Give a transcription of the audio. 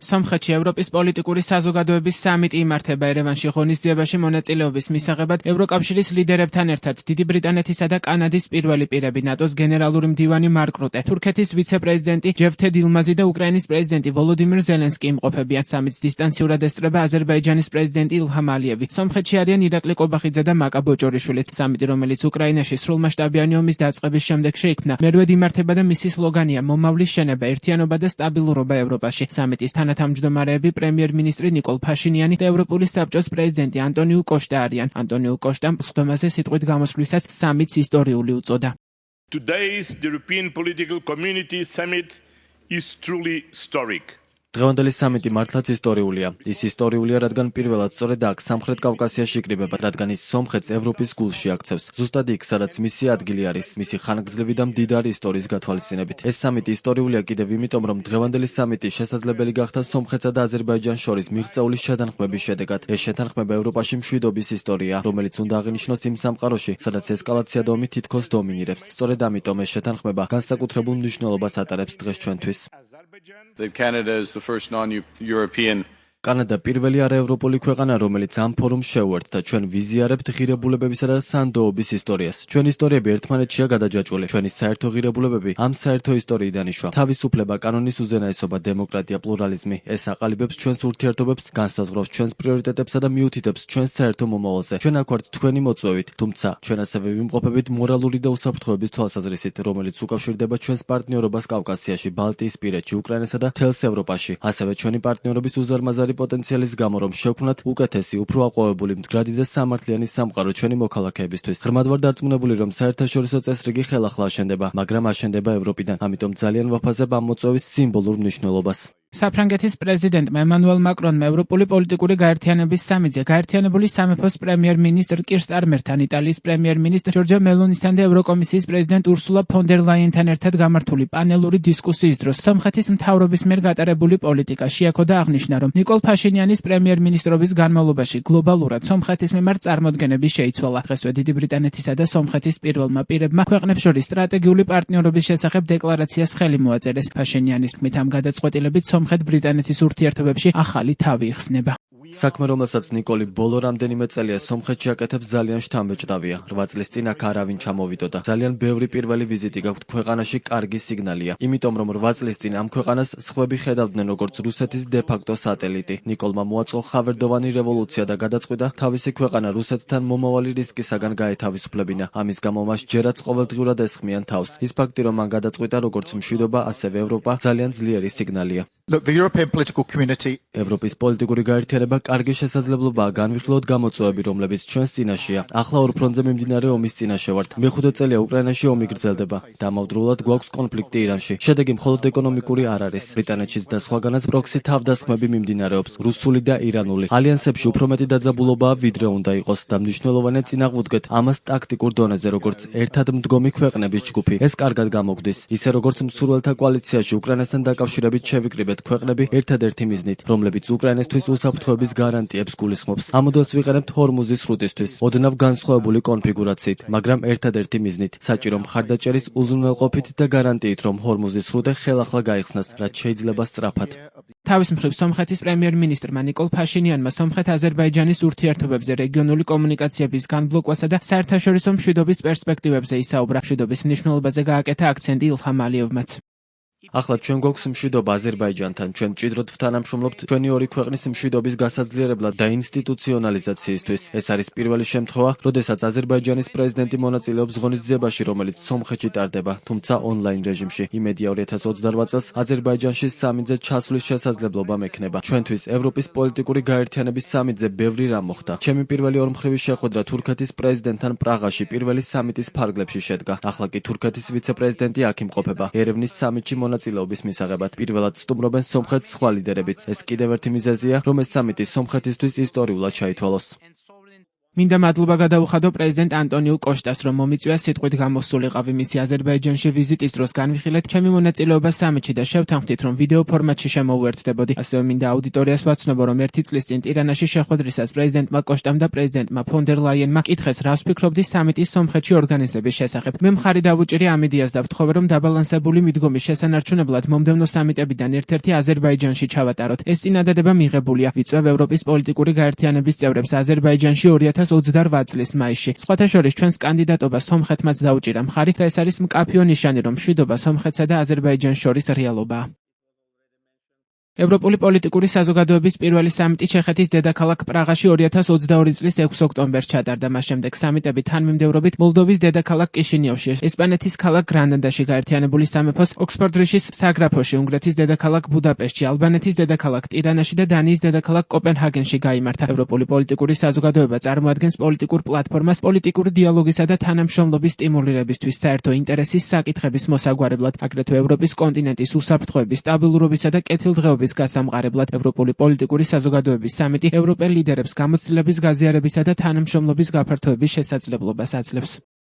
სომხეთში ევროპის პოლიტიკური საზოგადოების სამიტი იმართება ერევანში ღონისძიებაში მონაწილეობის მისაღებად ევროკავშირის ლიდერებთან ერთად დიდი ბრიტანეთისა და კანადის პირველი პირები ნატოს გენერალური მდივანი მარკ რუტე, თურქეთის ვიცე-პრეზიდენტი ჯევდეთ ილმაზი და უკრაინის პრეზიდენტი ვოლოდიმირ ზელენსკი იმყოფებიან. სამიტს დისტანციურად ესწრება აზერბაიჯანის პრეზიდენტი ილჰამ ალიევი. სომხეთში არიან ირაკლი ყობახიძე და მაკა ბოჭორიშვილიც. სამიტი, რომელიც უკრაინაში სრულმასშტაბიანი ომის დაწყების შემდეგ შეიქმნა, მერვედ იმართება და მისი სლოგანია მომავლის შენება, ერთიანობა და სტაბილურობა ევროპაში. სამიტის თანათავმჯდომარეები პრემიერ-მინისტრი ნიკოლ ფაშინიანი და ევროპული საბჭოს პრეზიდენტი ანტონიუ კოშტა არიან. ანტონიუ კოშტამ სხდომაზე სიტყვით გამოსვლისას სამიტს ისტორიული უწოდა. Today's European political community summit is truly historic. დღევანდელი სამიტი მართლაც ისტორიულია. ის ისტორიულია, რადგან პირველად სწორედ აქ სამხრეთ კავკასიაში იკრიბება, რადგან ის სომხეთს ევროპის გულში აქცევს. ზუსტად იქ, სადაც მისი ადგილი არის, მისი ხანგრძლივი და მდიდარი ისტორიის გათვალისწინებით. ეს სამიტი ისტორიულია კიდევ იმიტომ, რომ დღევანდელი სამიტი შესაძლებელი გახდა სომხეთსა და აზერბაიჯანს შორის მიღწეული შეთანხმების შედეგად. ეს შეთანხმება ევროპაში მშვიდობის ისტორია, რომელიც უნდა აღინიშნოს იმ სამყაროში, სადაც ესკალაცია და ომი თითქოს დომინირებს. სწორედ ამიტომ ეს შეთანხმება განსაკუთრებულ მნიშვნელობას ატარებს დღეს ჩვენთვის. Canada is the first non-European. კანადა პირველი არაევროპული ქვეყანა, რომელიც ამ ფორუმს შეუერთდა. ჩვენ ვიზიარებთ ღირებულებებისა და სანდოობის ისტორიას. ჩვენი ისტორიები ერთმანეთშია გადაჯაჭვული. ჩვენი საერთო ღირებულებები ამ საერთო ისტორიიდან იშვა. თავისუფლება, კანონის უზენაესობა, დემოკრატია, პლურალიზმი, ეს აყალიბებს ჩვენს ურთიერთობებს, განსაზღვრავს ჩვენს პრიორიტეტებსა და მიუთითებს ჩვენს საერთო მომავალზე. ჩვენ აქ ვართ თქვენი მოწვევით, თუმცა ჩვენ ასევე ვიმყოფებით მორალური და უსაფრთხოების თვალსაზრისით, რომელიც უკავშირდება ჩვენს პარტნიორობას კავკასიაში, ბალტიისპირეთში, უკრაინასა და მთელს ევროპაში. ასევე ჩვენი პარტნიორობის უზარმაზარი პოტენციალის გამო, რომ შევქმნათ უკეთესი, უფრო აყვავებული, მდგრადი და სამართლიანი სამყარო ჩვენი მოქალაქეებისთვის. ღრმად ვარ დარწმუნებული, რომ საერთაშორისო წესრიგი ხელახლა აშენდება, მაგრამ აშენდება ევროპიდან. ამიტომ ძალიან ვაფასებ ამ მოწვევის სიმბოლურ მნიშვნელობას. საფრანგეთის პრეზიდენტმა ემანუელ მაკრონმა ევროპული პოლიტიკური გაერთიანების სამიტზე გაერთიანებული სამეფოს პრემიერ-მინისტრ კირ სტარმერთან, იტალიის პრემიერ-მინისტრ ჯორჯო მელონისთან და ევროკომისიის პრეზიდენტ ურსულა ფონ დერ ლაიენთან ერთად გამართული პანელური დისკუსიის დროს სომხეთის მთავრობის მიერ გატარებული პოლიტიკა შეაქო და აღნიშნა, რომ ნიკოლ ფაშინიანის პრემიერ-მინისტრობის განმავლობაში გლობალურად სომხეთის მიმართ წარმოდგენები შეიცვალა. დღესვე დიდი ბრიტანეთისა და სომხეთის პირველმა პირებმა ქვეყნებს შორის სტრატეგიული პარტნიორობის შესახებ დეკლარაციას ხელი მოაწერეს. ფაშინიანის თქმით, ამ გადაწყვეტილებით სომხეთ-ბრიტანეთის ურთიერთობებში ახალი თავი იხსნება. საქმე, რომელსაც ნიკოლი ბოლო რამდენიმე წელია სომხეთში აკეთებს, ძალიან შთამბეჭდავია. 8 წლის წინ აქ არავინ ჩამოვიდოდა. ძალიან ბევრი პირველი ვიზიტი გაქვთ ქვეყანაში, კარგი სიგნალია. იმიტომ, რომ 8 წლის წინ ამ ქვეყანას სხვები ხედავდნენ როგორც რუსეთის დე-ფაქტო სატელიტი. ნიკოლმა მოაწყო ხავერდოვანი რევოლუცია და გადაწყვიტა თავისი ქვეყანა რუსეთთან მომავალი რისკისაგან გაეთავისუფლებინა. ამის გამო მას ჯერაც ყოველდღიურად ესხმიან თავს. ის ფაქტი, რომ მან გადაწყვიტა როგორც მშვიდობა, ასევე ევროპა, ძალიან ძლიერი სიგნალია. ევროპის პოლიტიკური გაერთიანება კარგი შესაძლებლობაა განვიხილოთ გამოწვევები, რომლებიც ჩვენს წინაშეა. ახლა ორ ფრონტზე მიმდინარე ომის წინაშე ვართ. მეხუთე წელია უკრაინაში ომი გრძელდება. დამავდროულად გვაქვს კონფლიქტი ირანში. შედეგი მხოლოდ ეკონომიკური არ არის. ბრიტანეთშიც და სხვაგანაც პროქსი თავდასხმები მიმდინარეობს, რუსული და ირანული. ალიანსებში უფრო მეტი დაძაბულობაა, ვიდრე უნდა იყოს და მნიშვნელოვანია წინ აღვდგეთ ამას ტაქტიკურ დონეზე, როგორც ერთად მდგომი ქვეყნების ჯგუფი. ეს კარგად გამოგვდის. ისე როგორც მსურველთა კოალიციაში უკრაინასთან დაკავშირებით შევიკრიბეთ ქვეყნები ერთადერთი მიზნით, რომლებიც უკრაინასთვის უსაფრთხოების გარანტიებს გულისხმობს. ამ მოდელს ვიყენებთ ჰორმუზის სრუტისთვის, ოდნავ განსხვავებული კონფიგურაციით, მაგრამ ერთადერთი მიზნით, საჭირო მხარდაჭერის უზრუნველყოფით და გარანტიით, რომ ჰორმუზის სრუტე ხელახლა გაიხსნას, რაც შეიძლება სწრაფად. თავის მხრივ სომხეთის პრემიერ-მინისტრმა ნიკოლ ფაშინიანმა სომხეთ-აზერბაიჯანის ურთიერთობებზე, რეგიონული კომუნიკაციების განბლოკვასა და საერთაშორისო მშვიდობის პერსპექტივებზე ისაუბრა. მშვიდობის მნიშვნელობაზე გააკეთა აქცენტი ილჰამ ალიევმაც. ახლა ჩვენ გვაქვს მშვიდობა აზერბაიჯანთან, ჩვენ მჭიდროდ ვთანამშრომლობთ ჩვენი ორი ქვეყნის მშვიდობის გასაძლიერებლად და ინსტიტუციონალიზაციისთვის. ეს არის პირველი შემთხვევა, როდესაც აზერბაიჯანის პრეზიდენტი მონაწილეობს ღონისძიებაში, რომელიც სომხეთში ტარდება, თუმცა ონლაინ რეჟიმში. იმედია 2028 წელს აზერბაიჯანში სამიტზე ჩასვლის შესაძლებლობა მექნება. ჩვენთვის ევროპის პოლიტიკური გაერთიანების სამიტზე ბევრი რამ მოხდა. ჩემი პირველი ორმხრივი შეხვედრა თურქეთის პრეზიდენტთან პრაღაში პირველი სამიტის ფარგლებში შედგა. ახლა კი თურქეთის ვიცე-პრეზიდენტი აქ იმყოფება. ერევნის სამიტში მონაწილეობის მისაღებად პირველად სტუმრობენ სომხეთის სხვა ლიდერებიც. ეს კიდევ ერთი მიზეზია, რომ ეს სამიტი სომხეთისთვის ისტორიულად ჩაითვალოს. მინდა მადლობა გადაუხადო პრეზიდენტ ანტონიუ კოშტას, რომ მომიწვია სიტყვით გამოსულიყავი მისი აზერბაიჯანში ვიზიტის დროს განვიხილეთ ჩემი მონაწილეობა სამიტში და შევთანხმდით, რომ ვიდეო ფორმატში შემოვუერთდებოდი. ასევე მინდა აუდიტორიას ვაცნობო, რომ 1 წლის წინ ტირანაში შეხვედრისას პრეზიდენტმა კოშტამ და პრეზიდენტმა ფონ დერ ლაიენმა კითხეს, რას ვფიქრობდი სამიტის სომხეთში ორგანიზების შესახებ. მე მხარი დავუჭირი ამიდიას და ვთხოვე, რომ დაბალანსებული მიდგომის შესანარჩუნებლად მომდევნო სამიტებიდან ერთ-ერთი აზერბაიჯანში ჩავატაროთ. ეს წინადადება მიღებულია. ვიწვევ ევროპის პოლიტიკური გაერთიანების წევრებს აზერბაიჯანში 2028 წლის მაისში. სხვათა შორის ჩვენს კანდიდატობა სომხეთმაც დაუჭირა მხარი და ეს არის მკაფიო ნიშანი, რომ მშვიდობა სომხეთსა და აზერბაიჯანს შორის რეალობაა. ევროპული პოლიტიკური საზოგადოების პირველი სამიტი ჩეხეთის დედაქალაქ პრაღაში 2022 წლის 6 ოქტომბერს ჩატარდა. მას შემდეგ სამიტები თანმიმდევრობით მოლდოვის დედაქალაქ კიშინიოვში, ესპანეთის ქალაქ გრანადაში, გაერთიანებული სამეფოს ოქსფორდრიშის საგრაფოში, უნგრეთის დედაქალაქ ბუდაპეშტში, ალბანეთის დედაქალაქ ტირანაში და დანიის დედაქალაქ კოპენჰაგენში გაიმართა. ევროპული პოლიტიკური საზოგადოება წარმოადგენს პოლიტიკურ პლატფორმას პოლიტიკური დიალოგისა და თანამშრომლობის სტიმულირებისთვის საერთო ინტერესის საკითხების მოსაგვარებლად, აგრეთვე ევროპის კონტინენტის უსაფრთხოების, სტაბილურობისა და კეთილდღეობის გასამყარებლად. ევროპული პოლიტიკური საზოგადოების სამიტი ევროპელ ლიდერებს გამოცდილების გაზიარებისა და თანამშრომლობის გაფართოების შესაძლებლობას აძლევს.